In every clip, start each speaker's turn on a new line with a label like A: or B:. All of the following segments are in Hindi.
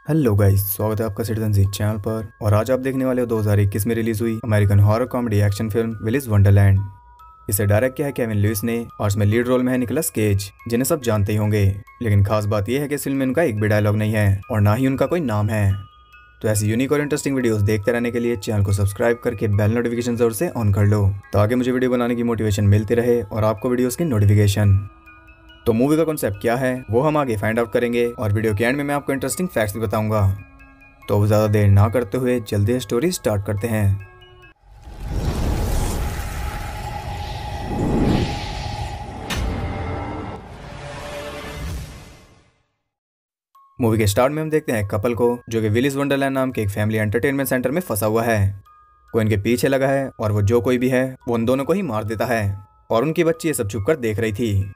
A: हेलो गाइस, स्वागत है आपका सिटीजन जी चैनल पर। और आज आप देखने वाले हो 2021 में रिलीज हुई American horror comedy action film Willis Wonderland. इसे डायरेक्ट किया है केविन लुइस ने और इसमें लीड रोल में है निकोलस केज, जिन्हें सब जानते ही होंगे। लेकिन खास बात यह है कि इस फिल्म में उनका एक भी डायलॉग नहीं है और ना ही उनका कोई नाम है। तो ऐसी यूनिक और इंटरेस्टिंग वीडियोस देखते रहने के लिए चैनल को सब्सक्राइब करके बेल नोटिफिकेशन जरूर से ऑन कर लो, ताकि मुझे वीडियो बनाने की मोटिवेशन मिलती रहे और आपको वीडियोस की नोटिफिकेशन। तो मूवी का कॉन्सेप्ट क्या है वो हम आगे फाइंड आउट करेंगे और वीडियो के एंड में मैं आपको इंटरेस्टिंग फैक्ट्स भी बताऊंगा। तो अब ज़्यादा देर ना करते हुए जल्दी स्टोरी स्टार्ट करते हैं। मूवी के स्टार्ट में हम देखते हैं एक कपल को जो कि विलिस वंडरलैंड नाम के एक फैमिली एंटरटेनमेंट सेंटर में फंसा हुआ है। कोई इनके पीछे लगा है और वो जो कोई भी है वो उन दोनों को ही मार देता है और उनकी बच्ची ये सब छुप कर देख रही थी।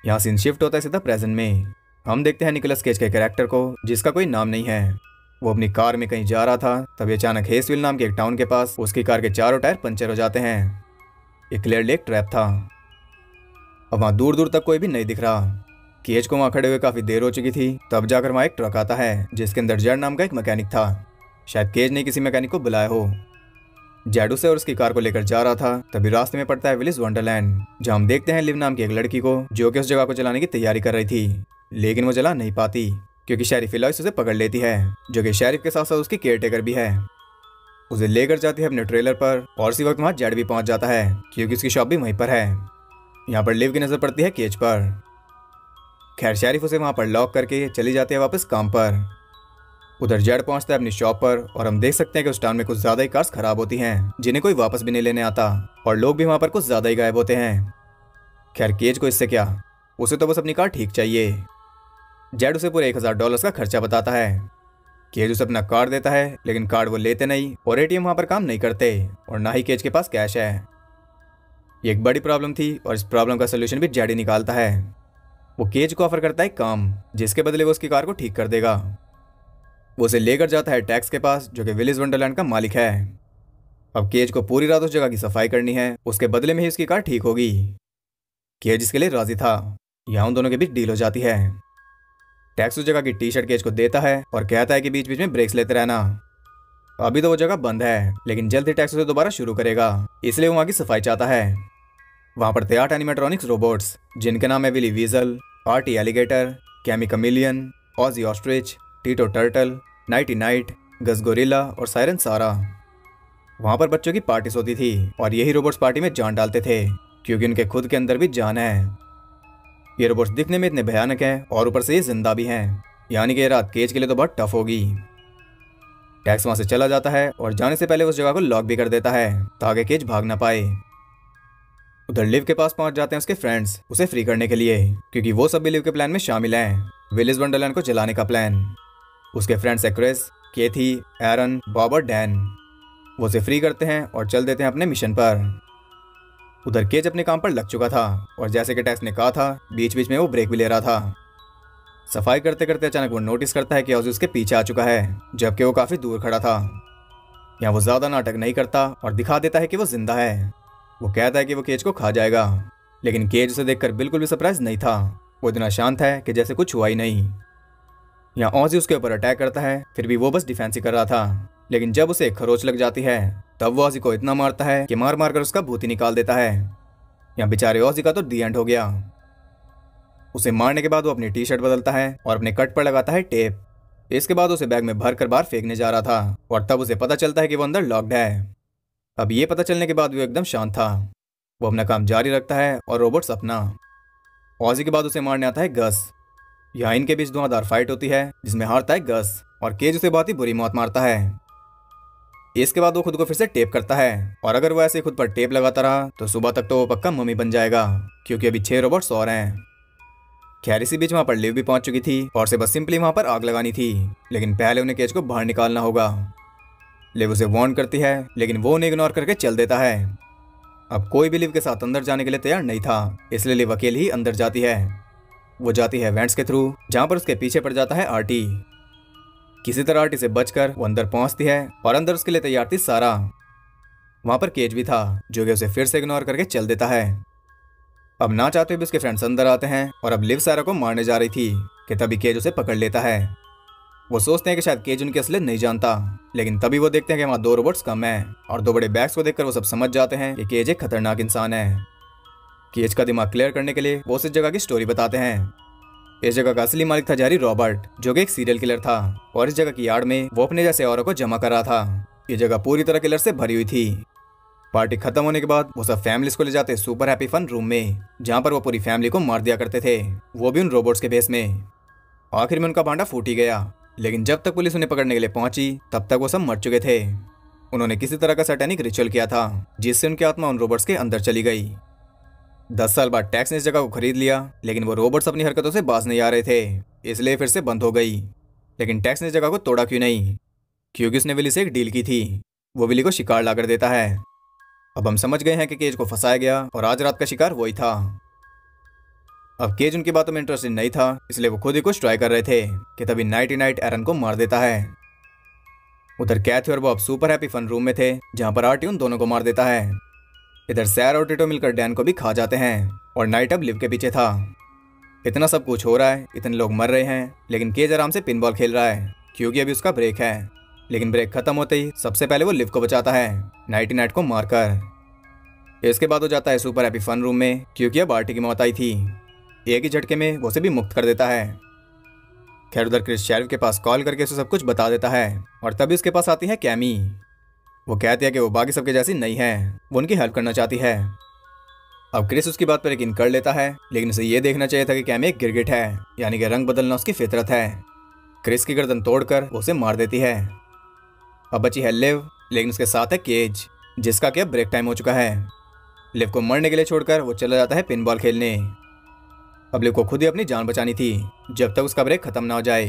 A: यहाँ सीन शिफ्ट होता है सीधा प्रेजेंट में। हम देखते हैं निकोलस केज के कैरेक्टर को, जिसका कोई नाम नहीं है। वो अपनी कार में कहीं जा रहा था, तभी अचानक हेसविल नाम के एक टाउन के पास उसकी कार के चारों टायर पंचर हो जाते हैं। ये क्लियरली एक ट्रैप था। अब वहाँ दूर दूर तक कोई भी नहीं दिख रहा। केज को वहाँ खड़े हुए काफी देर हो चुकी थी, तब जाकर वहाँ एक ट्रक आता है जिसके अंदर जेड नाम का एक मैकेनिक था। शायद केज ने किसी मैकेनिक को बुलाया हो। जेड उसे और उसकी कार को लेकर जा रहा था, तभी रास्ते में पड़ता है विलिस वंडरलैंड, जहाँ हम देखते हैं लिव नाम की एक लड़की को जो कि उस जगह को जलाने की तैयारी कर रही थी, लेकिन वो जला नहीं पाती क्योंकि शेरिफ इलॉइस उसे पकड़ लेती है, जो कि शेरिफ के साथ साथ उसकी केयरटेकर भी है। उसे लेकर जाती है अपने ट्रेलर पर और इसी वक्त वहाँ जेड भी पहुंच जाता है क्योंकि उसकी शॉप भी वहीं पर है। यहाँ पर लिव की नजर पड़ती है केज पर। खैर शेरिफ उसे वहाँ पर लॉक करके चली जाती है वापस काम पर। उधर जेड पहुंचता है अपनी शॉप पर और हम देख सकते हैं कि उस टाउन में कुछ ज्यादा ही कार्स खराब होती हैं जिन्हें कोई वापस भी नहीं लेने आता और लोग भी वहाँ पर कुछ ज्यादा ही गायब होते हैं। खैर केज को इससे क्या, उसे तो बस अपनी कार ठीक चाहिए। जेड उसे पूरे $1000 का खर्चा बताता है। केज उसे अपना कार्ड देता है, लेकिन कार्ड वो लेते नहीं और एटीएम वहां पर काम नहीं करते और ना ही केज के पास कैश है। ये एक बड़ी प्रॉब्लम थी और इस प्रॉब्लम का सोल्यूशन भी जेड ही निकालता है। वो केज को ऑफर करता है काम, जिसके बदले वो उसकी कार को ठीक कर देगा। वो उसे लेकर जाता है टैक्स के पास, जो कि विलिस वंडरलैंड का मालिक है। अब केज को पूरी रात उस जगह की सफाई करनी है, उसके बदले में ही उसकी कार ठीक होगी। केज इसके लिए राजी था। यहाँ उन दोनों के बीच डील हो जाती है। टैक्स उस जगह की टी शर्ट केज को देता है और कहता है कि बीच बीच में ब्रेक्स लेते रहना। अभी तो वो जगह बंद है, लेकिन जल्द ही टैक्स उसे दोबारा शुरू करेगा, इसलिए वो वहाँ की सफाई चाहता है। वहाँ पर थे 8 एनिमेट्रॉनिक्स रोबोट्स, जिनके नाम है Willy Weasel, Arty Alligator, Cammy Chameleon, Ozzie Ostrich, Tito Turtle, Nighty Knight, Gus Gorilla और सायरन सारा। वहाँ पर बच्चों की पार्टीज होती थी और यही रोबोट्स पार्टी में जान डालते थे क्योंकि उनके खुद के अंदर भी जान है। ये रोबोट्स दिखने में इतने भयानक हैं और ऊपर से ये जिंदा भी हैं, यानी कि ये रात केज के लिए तो बहुत टफ होगी। टैक्स वहां से चला जाता है और जाने से पहले उस जगह को लॉक भी कर देता है ताकि केज भाग ना पाए। उधर लिव के पास पहुंच जाते हैं उसके फ्रेंड्स उसे फ्री करने के लिए, क्योंकि वो सब भी लिव के प्लान में शामिल हैं, विलिस वंडरलैंड को जलाने का प्लान। उसके फ्रेंड्स है क्रिस, केथी, एरन, बॉब और डैन। वो उसे फ्री करते हैं और चल देते हैं अपने मिशन पर। उधर केज अपने काम पर लग चुका था और जैसे कि टैक्स ने कहा था, बीच बीच में वो ब्रेक भी ले रहा था। सफाई करते करते अचानक वो नोटिस करता है कि ऑजी उसके पीछे आ चुका है, जबकि वो काफी दूर खड़ा था। यहाँ वो ज्यादा नाटक नहीं करता और दिखा देता है कि वो जिंदा है। वो कहता है कि वो केज को खा जाएगा, लेकिन केज उसे देखकर बिल्कुल भी सरप्राइज नहीं था। वो इतना शांत है कि जैसे कुछ हुआ ही नहीं। यहाँ ऑजी उसके ऊपर अटैक करता है, फिर भी वो बस डिफेंस ही कर रहा था, लेकिन जब उसे एक खरोच लग जाती है तब वो ऑजी को इतना मारता है कि मार मार कर उसका भूत ही निकाल देता है। यहाँ बेचारे ऑजी का तो दी एंड हो गया। उसे मारने के बाद वो अपनी टी शर्ट बदलता है और अपने कट पर लगाता है टेप। इसके बाद उसे बैग में भर कर बाहर फेंकने जा रहा था और तब उसे पता चलता है कि वो अंदर लॉक्ड है। अब ये पता चलने के बाद वो एकदम शांत था। वो अपना काम जारी रखता है और रोबोट्स अपना। ऑजी के बाद उसे मारने आता है गस। यहाँ इनके बीच धुआंधार फाइट होती है जिसमें हारता है गस और केज उसे बहुत ही बुरी मौत मारता है। इसके बाद वो खुद को फिर से टेप करता है और अगर वो ऐसे खुद पर टेप लगाता रहा तो सुबह तक तो वो पक्का मम्मी बन जाएगा, क्योंकि अभी 6 रोबोट्स और हैं। खैर इसी बीच वहाँ पर लिव भी पहुंच चुकी थी और उसे बस सिंपली वहाँ पर आग लगानी थी, लेकिन पहले उन्हें केज को बाहर निकालना होगा। लिव उसे वार्न करती है, लेकिन वो उन्हें इग्नोर करके चल देता है। अब कोई भी लिव के साथ अंदर जाने के लिए तैयार नहीं था, इसलिए लिव अकेली ही अंदर जाती है। वो जाती है वेंट्स के थ्रू, जहाँ पर उसके पीछे पड़ जाता है आर्टी। किसी तरह आर्टी से बचकर वो अंदर पहुंचती है और अंदर उसके लिए तैयार थी सारा। वहां पर केज भी था, जो कि उसे फिर से इग्नोर करके चल देता है। अब ना चाहते हुए उसके फ्रेंड्स अंदर आते हैं और अब लिव सारा को मारने जा रही थी कि तभी केज उसे पकड़ लेता है। वो सोचते हैं कि शायद केज उनकी असलियत नहीं जानता, लेकिन तभी वो देखते हैं कि वहाँ 2 रोबोट्स कम हैं और 2 बड़े बैग्स को देखकर वो सब समझ जाते हैं कि केज एक खतरनाक इंसान है। केज का दिमाग क्लियर करने के लिए वो उस जगह की स्टोरी बताते हैं। इस जगह का असली मालिक था जेरी रॉबर्ट, जो कि एक सीरियल किलर था, और इस जगह की यार्ड में वो अपने जैसे औरों को जमा कर रहा था। ये जगह पूरी तरह किलर से भरी हुई थी। पार्टी खत्म होने के बाद वो सब फैमिलीज को ले जाते सुपर हैप्पी फन रूम में, जहाँ पर वो पूरी फैमिली को मार दिया करते थे, वो भी उन रोबोट्स के भेस में। आखिर में उनका भांडा फूट ही गया, लेकिन जब तक पुलिस उन्हें पकड़ने के लिए पहुंची तब तक वो सब मर चुके थे। उन्होंने किसी तरह का सैटेनिक रिचुअल किया था, जिससे उनकी आत्मा उन रोबोट्स के अंदर चली गई। 10 साल बाद टैक्स ने इस जगह को खरीद लिया, लेकिन वो रोबोट्स अपनी हरकतों से बाज नहीं आ रहे थे, इसलिए फिर से बंद हो गई। लेकिन टैक्स ने इस जगह को तोड़ा क्यों नहीं? क्योंकि उसने विली से एक डील की थी, वो विली को शिकार लाकर देता है। अब हम समझ गए हैं कि केज को फंसाया गया और आज रात का शिकार वही था। अब केज उनकी बातों में इंटरेस्टेड नहीं था, इसलिए वो खुद ही कुछ ट्राई कर रहे थे कि तभी नाइटी नाइट एरन को मार देता है। उधर कैथी और Bob super happy fun room में थे, जहां पर आर्टी उन दोनों को मार देता है। इधर सैर और टिटो मिलकर डैन को भी खा जाते हैं और नाइट अब लिव के पीछे था। इतना सब कुछ हो रहा है, इतने लोग मर रहे हैं, लेकिन केज आराम से पिनबॉल खेल रहा है क्योंकि अभी उसका ब्रेक है। लेकिन ब्रेक खत्म होते ही सबसे पहले वो लिव को बचाता है, नाइटी नाइट को मारकर। इसके बाद वो जाता है सुपर हैप्पी फन रूम में, क्योंकि अब आर्टी की मौत आई थी। एक ही झटके में वो उसे भी मुक्त कर देता है। खैर उधर क्रिस शेरिफ के पास कॉल करके उसे सब कुछ बता देता है, और तभी उसके पास आती है कैमी। वो कहती है कि वो बाकी सबके जैसी नहीं है, वो उनकी हेल्प करना चाहती है। अब क्रिस उसकी बात पर यकीन कर लेता है, लेकिन उसे ये देखना चाहिए था कि कैमी एक गिरगिट है, यानी कि रंग बदलना उसकी फितरत है। क्रिस की गर्दन तोड़कर वो उसे मार देती है। अब बची है लिव, लेकिन उसके साथ है केज, जिसका कि अब ब्रेक टाइम हो चुका है। लिव को मरने के लिए छोड़कर वो चला जाता है पिनबॉल खेलने। अब लिव को खुद ही अपनी जान बचानी थी, जब तक उसका ब्रेक खत्म ना हो जाए।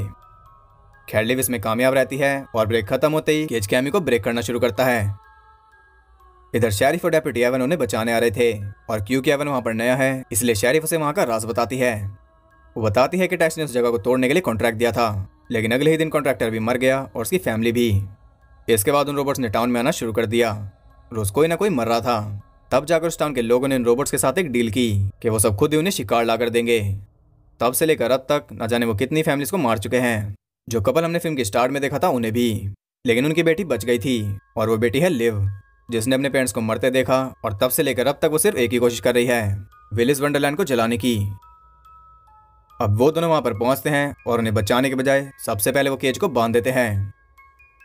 A: खैर लिव इसमें कामयाब रहती है और ब्रेक खत्म होते ही केज कैमी को ब्रेक करना शुरू करता है। इधर शेरिफ और डेप्यूटी एवन उन्हें बचाने आ रहे थे, और क्योंकि एवन वहां पर नया है इसलिए शेरिफ उसे वहां का राज बताती है। वो बताती है कि टैक्स ने उस जगह को तोड़ने के लिए कॉन्ट्रैक्ट दिया था, लेकिन अगले ही दिन कॉन्ट्रैक्टर भी मर गया और उसकी फैमिली भी। इसके बाद उन रोबोट्स ने टाउन में आना शुरू कर दिया। रोज कोई ना कोई मर रहा था। तब जाकर उस टाउन के लोगों ने इन रोबोट्स के साथ एक डील की कि वो सब खुद ही उन्हें शिकार ला कर देंगे। तब से लेकर अब तक न जाने वो कितनी फैमिलीज को मार चुके हैं। जो कपल हमने फिल्म के स्टार्ट में देखा था उन्हें भी, लेकिन उनकी बेटी बच गई थी, और वो बेटी है लिव, जिसने अपने पेरेंट्स को मरते देखा, और तब से लेकर अब तक वो सिर्फ एक ही कोशिश कर रही है, विलिस वंडरलैंड को जलाने की। अब वो दोनों वहां पर पहुंचते हैं और उन्हें बचाने के बजाय सबसे पहले वो केज को बांध देते हैं।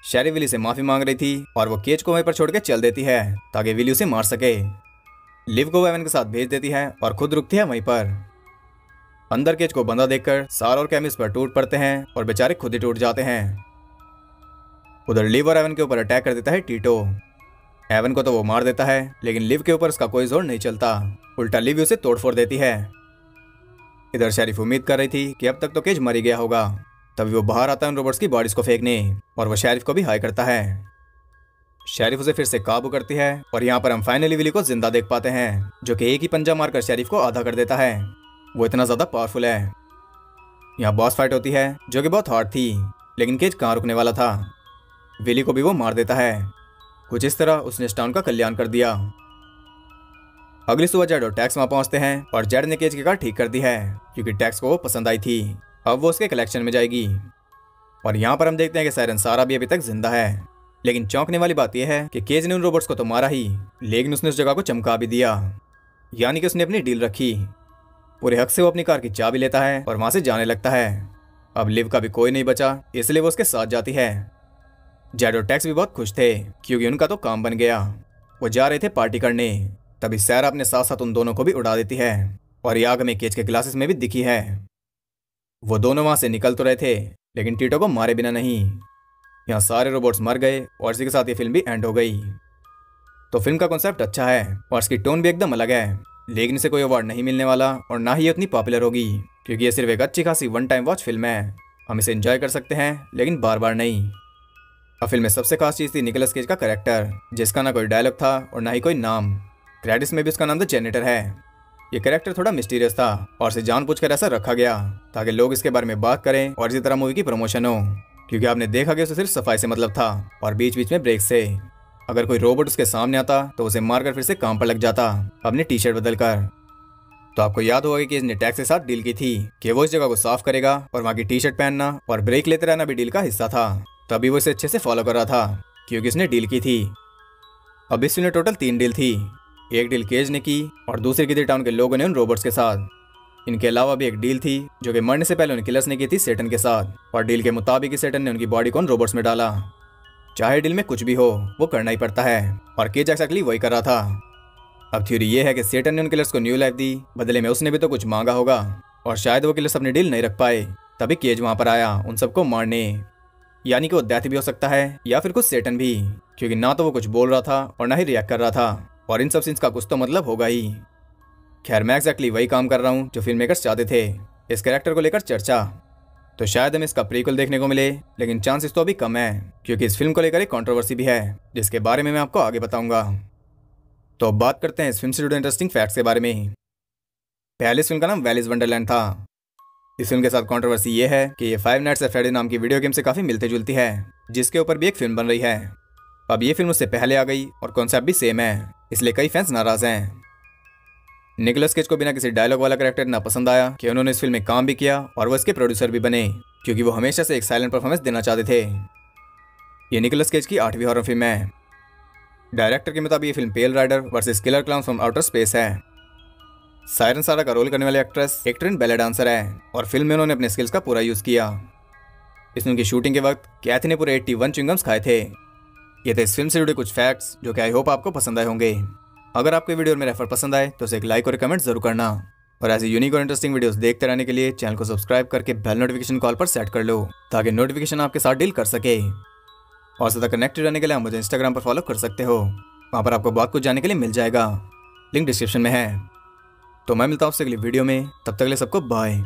A: शेरिफ विली से माफी मांग रही थी और वो केज को वहीं पर छोड़ के चल देती है ताकि विली उसे मार सके। लिव को एवन के साथ भेज देती है और खुद रुकती है वहीं पर। अंदर केज को बंधा देखकर सार और कैमिस पर टूट पड़ते हैं और बेचारे खुद ही टूट जाते हैं। उधर लिव और एवन के ऊपर अटैक कर देता है टीटो। एवन को तो वो मार देता है, लेकिन लिव के ऊपर उसका कोई जोर नहीं चलता, उल्टा लिव उसे तोड़फोड़ देती है। इधर शेरिफ उम्मीद कर रही थी कि अब तक तो केज मर ही गया होगा। तभी वो बाहर आता है उन रोबोट्स की बॉडीज को फेंकने, और वो शेरिफ को भी हाई करता है। शेरिफ उसे फिर से काबू करती है और यहाँ पर हम फाइनली विली को जिंदा देख पाते हैं, जो कि एक ही पंजा मारकर शेरिफ को आधा कर देता है। वो इतना ज्यादा पावरफुल है। यहाँ बॉस फाइट होती है जो कि बहुत हार्ड थी, लेकिन केज कहाँ रुकने वाला था। विली को भी वो मार देता है। कुछ इस तरह उसने इस टाउन का कल्याण कर दिया। अगली सुबह जेड और टैक्स वहां पहुंचते हैं और जेड ने केज की कार ठीक कर दी है, क्योंकि टैक्स को वो पसंद आई थी। अब वो उसके कलेक्शन में जाएगी। और यहाँ पर हम देखते हैं कि सायरन सारा भी अभी तक जिंदा है, लेकिन चौंकने वाली बात यह है कि केज ने उन रोबोट्स को तो मारा ही, लेकिन उसने उस जगह को चमका भी दिया, यानी कि उसने अपनी डील रखी। पूरे हक से वो अपनी कार की चाबी लेता है और वहां से जाने लगता है। अब लिव का भी कोई नहीं बचा, इसलिए वो उसके साथ जाती है। जेड और टैक्स भी बहुत खुश थे, क्योंकि उनका तो काम बन गया। वो जा रहे थे पार्टी करने, तभी सैरा अपने साथ साथ उन दोनों को भी उड़ा देती है, और ये आग हमें केज के ग्लासेस में भी दिखी है। वो दोनों वहां से निकल तो रहे थे, लेकिन टीटो को मारे बिना नहीं। यहाँ सारे रोबोट्स मर गए और इसी के साथ ये फिल्म भी एंड हो गई। तो फिल्म का कॉन्सेप्ट अच्छा है और इसकी टोन भी एकदम अलग है, लेकिन इसे कोई अवार्ड नहीं मिलने वाला और ना ही ये उतनी पॉपुलर होगी, क्योंकि ये सिर्फ एक अच्छी खासी वन टाइम वॉच फिल्म है। हम इसे एंजॉय कर सकते हैं, लेकिन बार बार नहीं। अब फिल्म में सबसे खास चीज थी निकोलस केज का कैरेक्टर, जिसका ना कोई डायलॉग था और ना ही कोई नाम। क्रेडिट्स में भी उसका नाम द जेनेटर है। ये कैरेक्टर थोड़ा मिस्टीरियस था और इसे जानबूझकर ऐसा रखा गया ताकि लोग इसके बारे में बात करें और इसी तरह मूवी की प्रमोशन हो, क्योंकि आपने देखा कि उसे सिर्फ सफाई से मतलब था और बीच बीच में ब्रेक से। अगर कोई रोबोट उसके सामने आता तो उसे मारकर फिर से काम पर लग जाता, अपनी टी शर्ट बदल कर। तो आपको याद होगा कि इसने टैक्स के साथ डील की थी कि वो इस जगह को साफ करेगा और वहाँ की टी शर्ट पहनना और ब्रेक लेते रहना भी डील का हिस्सा था। तभी वो इसे अच्छे से फॉलो कर रहा था क्योंकि इसने डील की थी। अब इस फिल्म में टोटल 3 डील थी। एक डील केज ने की और दूसरी की थी टाउन के लोगों ने उन रोबोट्स के साथ। इनके अलावा भी एक डील थी जो कि मरने से पहले उन किलर्स ने की थी सेटन के साथ, और डील के मुताबिक सेटन ने उनकी बॉडी को उन रोबोट्स में डाला। चाहे डील में कुछ भी हो वो करना ही पड़ता है, और केज एक्जैक्टली वही कर रहा था। अब थ्योरी ये है कि सेटन ने उन किलर्स को न्यू लाइफ दी, बदले में उसने भी तो कुछ मांगा होगा, और शायद वो किलर्स अपनी डील नहीं रख पाए, तभी केज वहां पर आया उन सबको मारने। यानी कि वो डेथ भी हो सकता है या फिर कुछ सेटन भी, क्योंकि ना तो वो कुछ बोल रहा था और ना ही रिएक्ट कर रहा था, और इन सब सीन्स का कुछ तो मतलब होगा ही। खैर, मैं एक्जैक्टली वही काम कर रहा हूँ जो फिल्म मेकर्स चाहते थे, इस कैरेक्टर को लेकर चर्चा। तो शायद हमें इसका प्रीक्वल देखने को मिले, लेकिन चांसेस तो अभी कम है क्योंकि इस फिल्म को लेकर एक कंट्रोवर्सी भी है जिसके बारे में मैं आपको आगे बताऊंगा। तो अब बात करते हैं इस फिल्म से जुड़े इंटरेस्टिंग फैक्ट्स के बारे में। पहले इस फिल्म का नाम वेलिस वंडरलैंड था। इस फिल्म के साथ कंट्रोवर्सी ये है कि ये फाइव नाइट्स एट फ्राइडे नाम की वीडियो गेम से काफी मिलती जुलती है, जिसके ऊपर भी एक फिल्म बन रही है। अब ये फिल्म उससे पहले आ गई और कॉन्सेप्ट भी सेम है, इसलिए कई फैंस नाराज हैं। निकोलस केज को बिना किसी डायलॉग वाला कैरेक्टर इतना पसंद आया कि उन्होंने इस फिल्म में काम भी किया और वो इसके प्रोड्यूसर भी बने, क्योंकि वो हमेशा से एक साइलेंट परफॉर्मेंस देना चाहते थे। ये निकोलस केज की 8वीं हॉरर फिल्म है। डायरेक्टर के मुताबिक ये film Pale Rider versus Killer Clowns from Outer Space है। सायरन सारा का रोल करने वाली एक्ट्रेस एक ट्रेंड बैले डांसर है, और फिल्म में उन्होंने अपने स्किल्स का पूरा यूज किया। इस फिल्म की शूटिंग के वक्त कैथी ने पूरे 81 च्युइंगम्स खाए थे। ये थे इस फिल्म से जुड़े कुछ फैक्ट्स जो कि आई होप आपको पसंद आए होंगे। अगर आपको वीडियो और मेरा एफर्ट पसंद आए तो उसे एक लाइक और कमेंट जरूर करना, और ऐसे यूनिक और इंटरेस्टिंग वीडियोस देखते रहने के लिए चैनल को सब्सक्राइब करके बेल नोटिफिकेशन कॉल पर सेट कर लो ताकि नोटिफिकेशन आपके साथ डील कर सके। और सदा कनेक्टेड रहने के लिए आप मुझे इंस्टाग्राम पर फॉलो कर सकते हो, वहाँ पर आपको बहुत कुछ जानने के लिए मिल जाएगा, लिंक डिस्क्रिप्शन में है। तो मैं मिलता हूँ आपसे अगली वीडियो में, तब तक के लिए सबको बाय।